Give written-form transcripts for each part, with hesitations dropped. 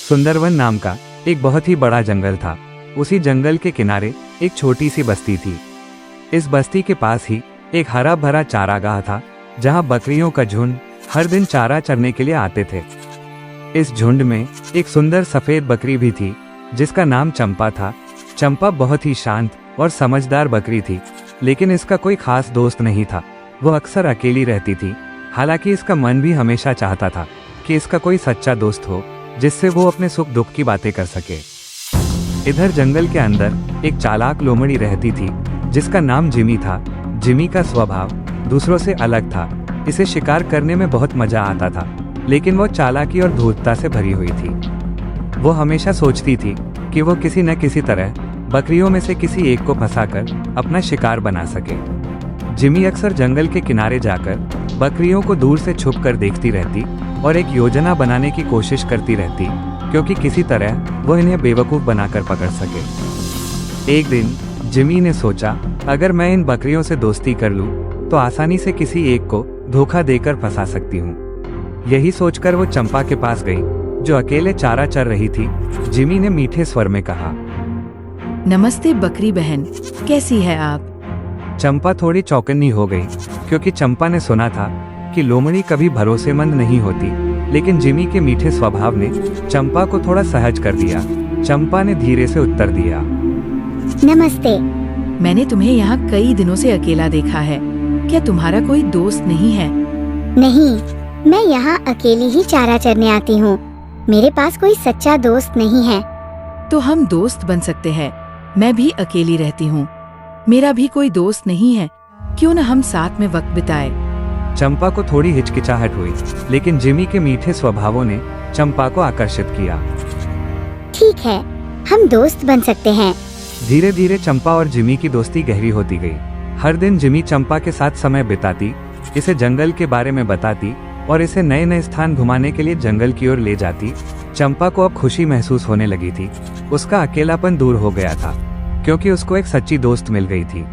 सुंदरवन नाम का एक बहुत ही बड़ा जंगल था। उसी जंगल के किनारे एक छोटी सी बस्ती थी। इस बस्ती के पास ही एक हरा भरा चारागाह था, जहां बकरियों का झुंड हर दिन चारा चरने के लिए आते थे। इस झुंड में एक सुंदर सफेद बकरी भी थी, जिसका नाम चंपा था। चंपा बहुत ही शांत और समझदार बकरी थी, लेकिन इसका कोई खास दोस्त नहीं था। वह अक्सर अकेली रहती थी। हालांकि इसका मन भी हमेशा चाहता था कि इसका कोई सच्चा दोस्त हो, जिससे वो अपने सुख दुख की बातें कर सके। इधर जंगल के अंदर एक चालाक लोमड़ी रहती थी, जिसका नाम जिमी था। जिमी का स्वभाव दूसरों से अलग था। इसे शिकार करने में बहुत मजा आता था, लेकिन वो चालाकी और धूर्तता से भरी हुई थी। वो हमेशा सोचती थी कि वो किसी न किसी तरह बकरियों में से किसी एक को फंसाकर अपना शिकार बना सके। जिमी अक्सर जंगल के किनारे जाकर बकरियों को दूर से छुप कर देखती रहती और एक योजना बनाने की कोशिश करती रहती, क्योंकि किसी तरह वो इन्हें बेवकूफ़ बनाकर पकड़ सके। एक दिन जिमी ने सोचा, अगर मैं इन बकरियों से दोस्ती कर लूं, तो आसानी से किसी एक को धोखा देकर फंसा सकती हूँ। यही सोचकर वो चंपा के पास गई, जो अकेले चारा चर रही थी। जिमी ने मीठे स्वर में कहा, नमस्ते बकरी बहन, कैसी है आप? चंपा थोड़ी चौकन्नी हो गई, क्योंकि चंपा ने सुना था कि लोमड़ी कभी भरोसेमंद नहीं होती। लेकिन जिमी के मीठे स्वभाव ने चंपा को थोड़ा सहज कर दिया। चंपा ने धीरे से उत्तर दिया, नमस्ते। मैंने तुम्हें यहाँ कई दिनों से अकेला देखा है। क्या तुम्हारा कोई दोस्त नहीं है? नहीं, मैं यहाँ अकेली ही चारा चरने आती हूँ। मेरे पास कोई सच्चा दोस्त नहीं है। तो हम दोस्त बन सकते हैं। मैं भी अकेली रहती हूँ, मेरा भी कोई दोस्त नहीं है। क्यों न हम साथ में वक्त बिताए? चंपा को थोड़ी हिचकिचाहट हुई, लेकिन जिमी के मीठे स्वभावों ने चंपा को आकर्षित किया। ठीक है, हम दोस्त बन सकते हैं। धीरे धीरे चंपा और जिमी की दोस्ती गहरी होती गई। हर दिन जिमी चंपा के साथ समय बिताती, इसे जंगल के बारे में बताती और इसे नए नए स्थान घुमाने के लिए जंगल की ओर ले जाती। चंपा को अब खुशी महसूस होने लगी थी। उसका अकेलापन दूर हो गया था, क्योंकि उसको एक सच्ची दोस्त मिल गई थी।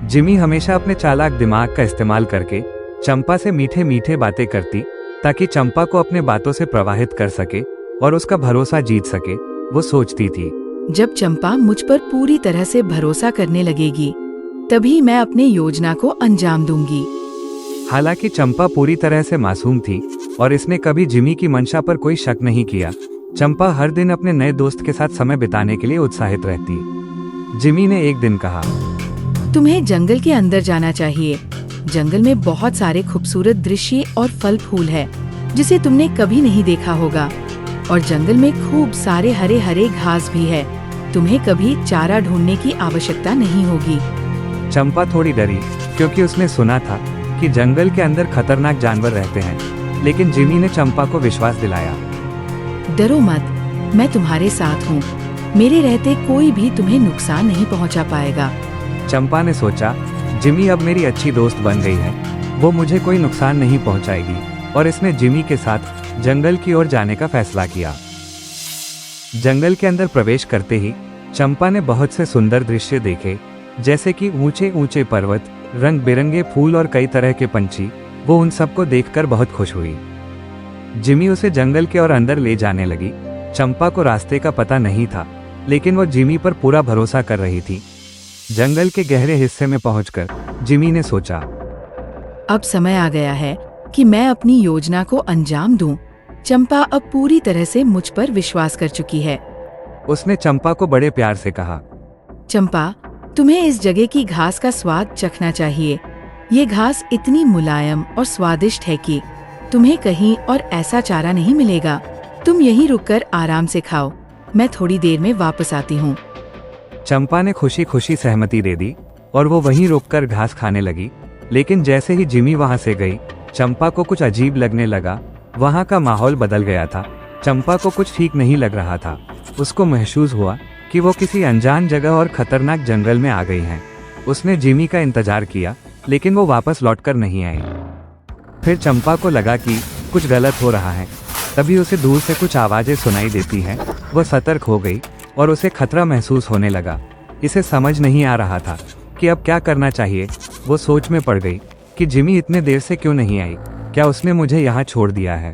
जिमी हमेशा अपने चालाक दिमाग का इस्तेमाल करके चंपा से मीठे मीठे बातें करती, ताकि चंपा को अपने बातों से प्रभावित कर सके और उसका भरोसा जीत सके। वो सोचती थी, जब चंपा मुझ पर पूरी तरह से भरोसा करने लगेगी, तभी मैं अपने योजना को अंजाम दूंगी। हालांकि चंपा पूरी तरह से मासूम थी और इसने कभी जिमी की मंशा पर कोई शक नहीं किया। चंपा हर दिन अपने नए दोस्त के साथ समय बिताने के लिए उत्साहित रहती। जिमी ने एक दिन कहा, तुम्हें जंगल के अंदर जाना चाहिए। जंगल में बहुत सारे खूबसूरत दृश्य और फल फूल है, जिसे तुमने कभी नहीं देखा होगा। और जंगल में खूब सारे हरे हरे घास भी है। तुम्हें कभी चारा ढूंढने की आवश्यकता नहीं होगी। चंपा थोड़ी डरी, क्योंकि उसने सुना था कि जंगल के अंदर खतरनाक जानवर रहते हैं। लेकिन जिमी ने चंपा को विश्वास दिलाया, डरो मत, मैं तुम्हारे साथ हूँ। मेरे रहते कोई भी तुम्हें नुकसान नहीं पहुँचा पाएगा। चंपा ने सोचा, जिमी अब मेरी अच्छी दोस्त बन गई है, वो मुझे कोई नुकसान नहीं पहुंचाएगी। और इसने जिमी के साथ जंगल की ओर जाने का फैसला किया। जंगल के अंदर प्रवेश करते ही चंपा ने बहुत से सुंदर दृश्य देखे, जैसे कि ऊंचे ऊंचे पर्वत, रंग बिरंगे फूल और कई तरह के पंछी। वो उन सबको देखकर बहुत खुश हुई। जिमी उसे जंगल के और अंदर ले जाने लगी। चंपा को रास्ते का पता नहीं था, लेकिन वो जिमी पर पूरा भरोसा कर रही थी। जंगल के गहरे हिस्से में पहुंचकर जिमी ने सोचा, अब समय आ गया है कि मैं अपनी योजना को अंजाम दूं। चंपा अब पूरी तरह से मुझ पर विश्वास कर चुकी है। उसने चंपा को बड़े प्यार से कहा, चंपा, तुम्हें इस जगह की घास का स्वाद चखना चाहिए। ये घास इतनी मुलायम और स्वादिष्ट है कि तुम्हें कहीं और ऐसा चारा नहीं मिलेगा। तुम यहीं रुककर आराम से खाओ, मैं थोड़ी देर में वापस आती हूँ। चंपा ने खुशी खुशी सहमति दे दी और वो वहीं रुककर घास खाने लगी। लेकिन जैसे ही जिमी वहां से गई, चंपा को कुछ अजीब लगने लगा। वहां का माहौल बदल गया था। चंपा को कुछ ठीक नहीं लग रहा था। उसको महसूस हुआ कि वो किसी अनजान जगह और खतरनाक जंगल में आ गई हैं। उसने जिमी का इंतजार किया, लेकिन वो वापस लौटकर नहीं आई। फिर चंपा को लगा कि कुछ गलत हो रहा है। तभी उसे दूर से कुछ आवाजें सुनाई देती हैं। वो सतर्क हो गई और उसे खतरा महसूस होने लगा। इसे समझ नहीं आ रहा था कि अब क्या करना चाहिए। वो सोच में पड़ गई कि जिमी इतने देर से क्यों नहीं आई। क्या उसने मुझे यहाँ छोड़ दिया है?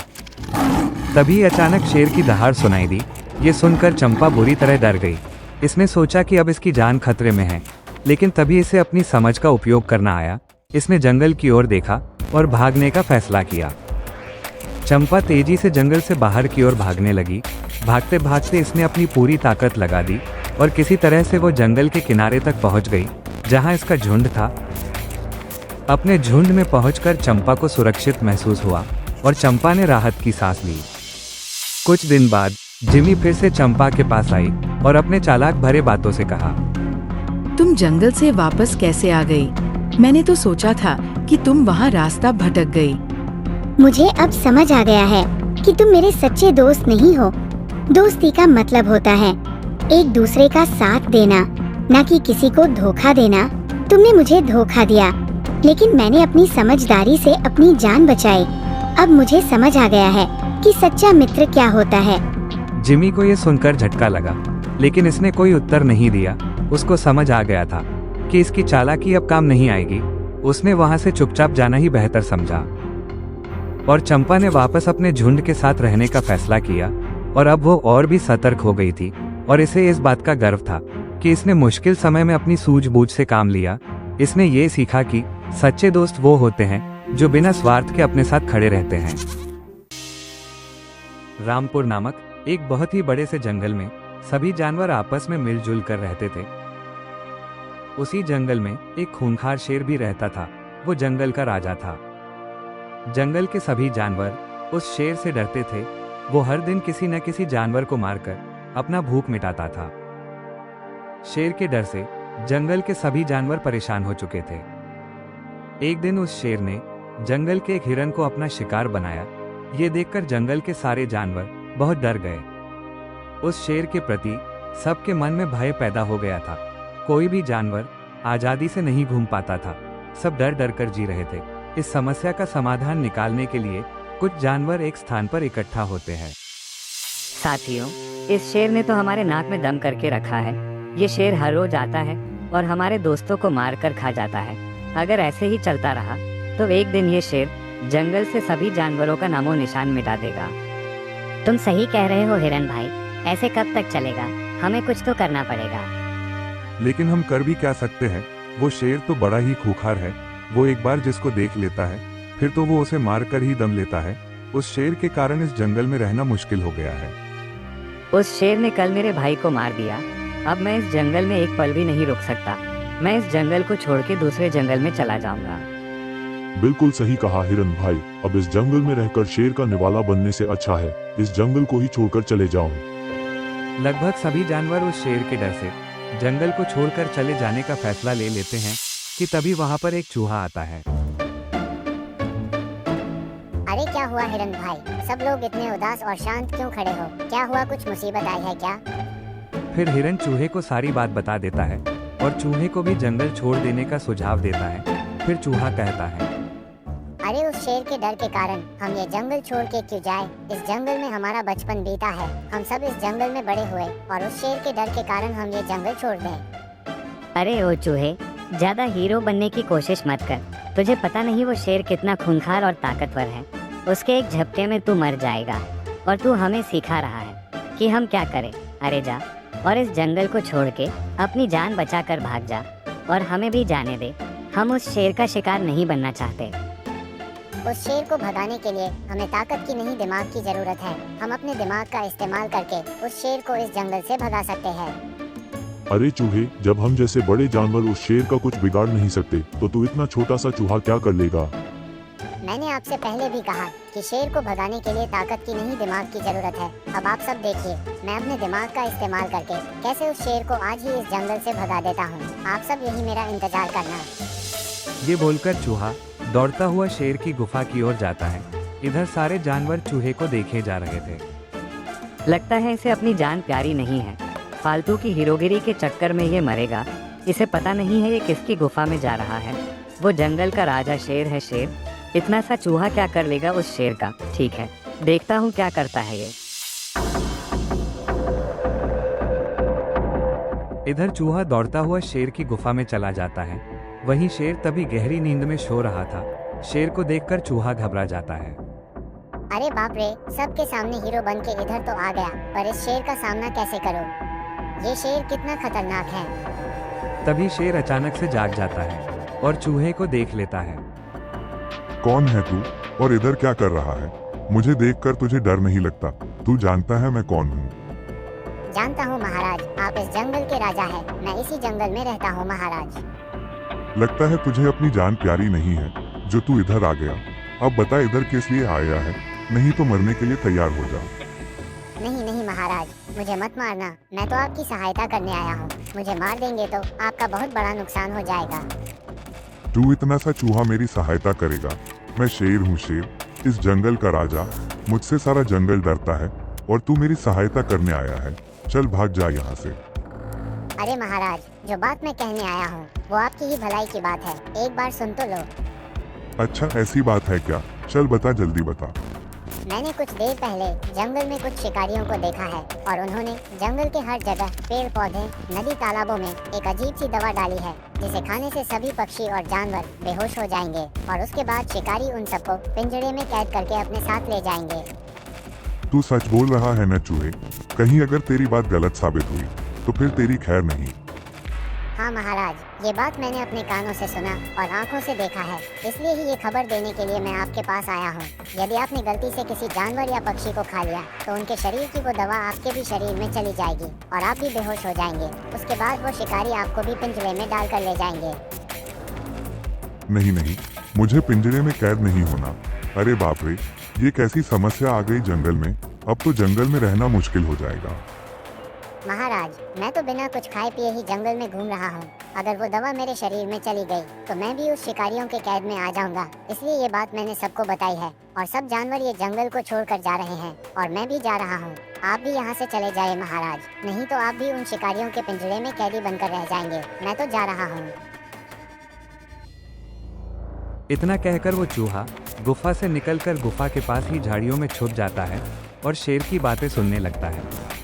तभी अचानक शेर की दहाड़ सुनाई दी। ये सुनकर चंपा बुरी तरह डर गई। इसने सोचा कि अब इसकी जान खतरे में है, लेकिन तभी इसे अपनी समझ का उपयोग करना आया। इसने जंगल की ओर देखा और भागने का फैसला किया। चंपा तेजी से जंगल से बाहर की ओर भागने लगी। भागते भागते इसने अपनी पूरी ताकत लगा दी और किसी तरह से वो जंगल के किनारे तक पहुंच गई, जहां इसका झुंड था। अपने झुंड में पहुंचकर चंपा को सुरक्षित महसूस हुआ और चंपा ने राहत की सांस ली। कुछ दिन बाद जिमी फिर से चंपा के पास आई और अपने चालाक भरे बातों से कहा, तुम जंगल से वापस कैसे आ गई? मैंने तो सोचा था कि तुम वहाँ रास्ता भटक गई। मुझे अब समझ आ गया है कि तुम मेरे सच्चे दोस्त नहीं हो। दोस्ती का मतलब होता है एक दूसरे का साथ देना, न कि किसी को धोखा देना। तुमने मुझे धोखा दिया, लेकिन मैंने अपनी समझदारी से अपनी जान बचाई। अब मुझे समझ आ गया है कि सच्चा मित्र क्या होता है। जिमी को यह सुनकर झटका लगा, लेकिन इसने कोई उत्तर नहीं दिया। उसको समझ आ गया था कि इसकी चालाकी अब काम नहीं आएगी। उसने वहां से चुपचाप जाना ही बेहतर समझा और चंपा ने वापस अपने झुंड के साथ रहने का फैसला किया। और अब वो और भी सतर्क हो गई थी और इसे इस बात का गर्व था कि इसने मुश्किल समय में अपनी सूझबूझ से काम लिया। इसने ये सीखा कि सच्चे दोस्त वो होते हैं जो बिना स्वार्थ के अपने साथ खड़े रहते हैं। रामपुर नामक एक बहुत ही बड़े से जंगल में सभी जानवर आपस में मिलजुल कर रहते थे। उसी जंगल में एक खूंखार शेर भी रहता था। वो जंगल का राजा था। जंगल के सभी जानवर उस शेर से डरते थे। वो हर दिन किसी न किसी जानवर को मारकर अपना भूख मिटाता था। शेर के डर से जंगल के सभी जानवर परेशान हो चुके थे। एक दिन उस शेर ने जंगल के एक हिरन को अपना शिकार बनाया। ये देखकर जंगल के सारे जानवर बहुत डर गए। उस शेर के प्रति सबके मन में भय पैदा हो गया था। कोई भी जानवर आजादी से नहीं घूम पाता था। सब डर डर कर जी रहे थे। इस समस्या का समाधान निकालने के लिए कुछ जानवर एक स्थान पर इकट्ठा होते हैं। साथियों, इस शेर ने तो हमारे नाक में दम करके रखा है। ये शेर हर रोज आता है और हमारे दोस्तों को मार कर खा जाता है। अगर ऐसे ही चलता रहा तो एक दिन ये शेर जंगल से सभी जानवरों का नामो निशान मिटा देगा। तुम सही कह रहे हो हिरन भाई, ऐसे कब तक चलेगा? हमें कुछ तो करना पड़ेगा। लेकिन हम कर भी क्या सकते हैं? वो शेर तो बड़ा ही खूंखार है। वो एक बार जिसको देख लेता है फिर तो वो उसे मार कर ही दम लेता है। उस शेर के कारण इस जंगल में रहना मुश्किल हो गया है। उस शेर ने कल मेरे भाई को मार दिया। अब मैं इस जंगल में एक पल भी नहीं रुक सकता। मैं इस जंगल को छोड़ के दूसरे जंगल में चला जाऊंगा। बिल्कुल सही कहा हिरन भाई। अब इस जंगल में रहकर शेर का निवाला बनने से अच्छा है इस जंगल को ही छोड़कर चले जाओ। लगभग सभी जानवर उस शेर के डर से जंगल को छोड़कर चले जाने का फैसला ले लेते हैं कि तभी वहां पर एक चूहा आता है। अरे क्या हुआ हिरन भाई? सब लोग इतने उदास और शांत क्यों खड़े हो? क्या हुआ? कुछ मुसीबत आई है क्या? फिर हिरन चूहे को सारी बात बता देता है और चूहे को भी जंगल छोड़ देने का सुझाव देता है। फिर चूहा कहता है, अरे उस शेर के डर के कारण हम ये जंगल छोड़ के क्यों जाए? इस जंगल में हमारा बचपन बीता है। हम सब इस जंगल में बड़े हुए और उस शेर के डर के कारण हम ये जंगल छोड़ दें। अरे ओ चूहे, ज्यादा हीरो बनने की कोशिश मत कर। तुझे पता नहीं वो शेर कितना खूंखार और ताकतवर है। उसके एक झपटे में तू मर जाएगा और तू हमें सिखा रहा है कि हम क्या करें। अरे जा और इस जंगल को छोड़ के अपनी जान बचा कर भाग जा और हमें भी जाने दे। हम उस शेर का शिकार नहीं बनना चाहते। उस शेर को भगाने के लिए हमें ताकत की नहीं दिमाग की जरूरत है। हम अपने दिमाग का इस्तेमाल करके उस शेर को इस जंगल से भगा सकते हैं। अरे चूहे, जब हम जैसे बड़े जानवर उस शेर का कुछ बिगाड़ नहीं सकते तो तू इतना छोटा सा चूहा क्या कर लेगा? मैंने आपसे पहले भी कहा कि शेर को भगाने के लिए ताकत की नहीं दिमाग की जरूरत है। अब आप सब देखिए मैं अपने दिमाग का इस्तेमाल करके कैसे उस शेर को आज ही इस जंगल से भगा देता हूँ। आप सब यही मेरा इंतजार करना। ये बोलकर चूहा दौड़ता हुआ शेर की गुफा की ओर जाता है। इधर सारे जानवर चूहे को देखे जा रहे थे। लगता है इसे अपनी जान प्यारी नहीं है। फालतू की हीरोगिरी के चक्कर में ये मरेगा। इसे पता नहीं है ये किसकी गुफा में जा रहा है। वो जंगल का राजा शेर है। शेर इतना सा चूहा क्या कर लेगा उस शेर का? ठीक है, देखता हूँ क्या करता है ये। इधर चूहा दौड़ता हुआ शेर की गुफा में चला जाता है। वहीं शेर तभी गहरी नींद में सो रहा था। शेर को देखकर चूहा घबरा जाता है। अरे बाप रे, सबके सामने हीरो बन के इधर तो आ गया, पर इस शेर का सामना कैसे करूं? ये शेर कितना खतरनाक है। तभी शेर अचानक से जाग जाता है और चूहे को देख लेता है। कौन है तू और इधर क्या कर रहा है? मुझे देखकर तुझे डर नहीं लगता? तू जानता है मैं कौन हूँ? जानता हूँ महाराज, आप इस जंगल के राजा हैं। मैं इसी जंगल में रहता हूँ महाराज। लगता है तुझे अपनी जान प्यारी नहीं है जो तू इधर आ गया। अब बता इधर किस लिए आया है, नहीं तो मरने के लिए तैयार हो जा। नहीं नहीं महाराज, मुझे मत मारना। मैं तो आपकी सहायता करने आया हूँ। मुझे मार देंगे तो आपका बहुत बड़ा नुकसान हो जाएगा। तू इतना सा चूहा मेरी सहायता करेगा? मैं शेर हूँ, शेर, इस जंगल का राजा। मुझसे सारा जंगल डरता है और तू मेरी सहायता करने आया है। चल भाग जा यहाँ से। अरे महाराज, जो बात मैं कहने आया हूँ वो आपकी ही भलाई की बात है, एक बार सुन तो लो। अच्छा ऐसी बात है क्या? चल बता, जल्दी बता। मैंने कुछ देर पहले जंगल में कुछ शिकारियों को देखा है और उन्होंने जंगल के हर जगह, पेड़ पौधे, नदी तालाबों में एक अजीब सी दवा डाली है जिसे खाने से सभी पक्षी और जानवर बेहोश हो जाएंगे और उसके बाद शिकारी उन सबको पिंजरे में कैद करके अपने साथ ले जाएंगे। तू सच बोल रहा है न चूहे? कहीं अगर तेरी बात गलत साबित हुई तो फिर तेरी खैर नहीं। हाँ महाराज, ये बात मैंने अपने कानों से सुना और आंखों से देखा है, इसलिए ही ये खबर देने के लिए मैं आपके पास आया हूँ। यदि आपने गलती से किसी जानवर या पक्षी को खा लिया तो उनके शरीर की वो दवा आपके भी शरीर में चली जाएगी और आप भी बेहोश हो जाएंगे। उसके बाद वो शिकारी आपको भी पिंजरे में डाल कर ले जाएंगे। नहीं नहीं, मुझे पिंजरे में कैद नहीं होना। अरे बाप रे, ये कैसी समस्या आ गई जंगल में। अब तो जंगल में रहना मुश्किल हो जाएगा। महाराज, मैं तो बिना कुछ खाए पिए ही जंगल में घूम रहा हूँ। अगर वो दवा मेरे शरीर में चली गई तो मैं भी उस शिकारियों के कैद में आ जाऊंगा। इसलिए ये बात मैंने सबको बताई है और सब जानवर ये जंगल को छोड़कर जा रहे हैं और मैं भी जा रहा हूँ। आप भी यहाँ से चले जाए महाराज, नहीं तो आप भी उन शिकारियों के पिंजरे में कैदी बनकर रह जाएंगे। मैं तो जा रहा हूँ। इतना कहकर वो चूहा गुफा से निकलकर गुफा के पास ही झाड़ियों में छुप जाता है और शेर की बातें सुनने लगता है।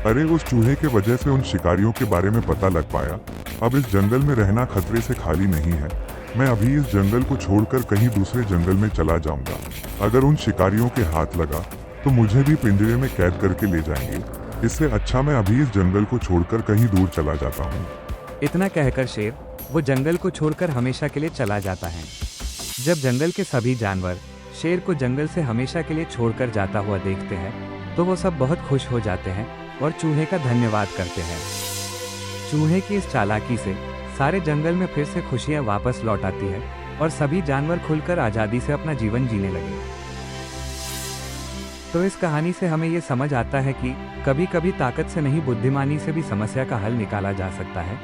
अरे उस चूहे के वजह से उन शिकारियों के बारे में पता लग पाया। अब इस जंगल में रहना खतरे से खाली नहीं है। मैं अभी इस जंगल को छोड़कर कहीं दूसरे जंगल में चला जाऊंगा। अगर उन शिकारियों के हाथ लगा तो मुझे भी पिंजरे में कैद करके ले जाएंगे। इससे अच्छा मैं अभी इस जंगल को छोड़कर कहीं दूर चला जाता हूँ। इतना कहकर शेर वो जंगल को छोड़कर हमेशा के लिए चला जाता है। जब जंगल के सभी जानवर शेर को जंगल से हमेशा के लिए छोड़कर जाता हुआ देखते हैं तो वो सब बहुत खुश हो जाते हैं और चूहे का धन्यवाद करते हैं। चूहे की इस चालाकी से सारे जंगल में फिर से खुशियां वापस लौट आती है और सभी जानवर खुलकर आज़ादी से अपना जीवन जीने लगे। तो इस कहानी से हमें ये समझ आता है कि कभी कभी ताकत से नहीं, बुद्धिमानी से भी समस्या का हल निकाला जा सकता है।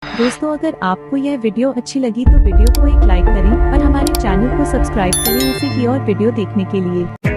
दोस्तों, अगर आपको यह वीडियो अच्छी लगी तो वीडियो को एक लाइक करें और हमारे चैनल को सब्सक्राइब करें ऐसे ही और वीडियो देखने के लिए।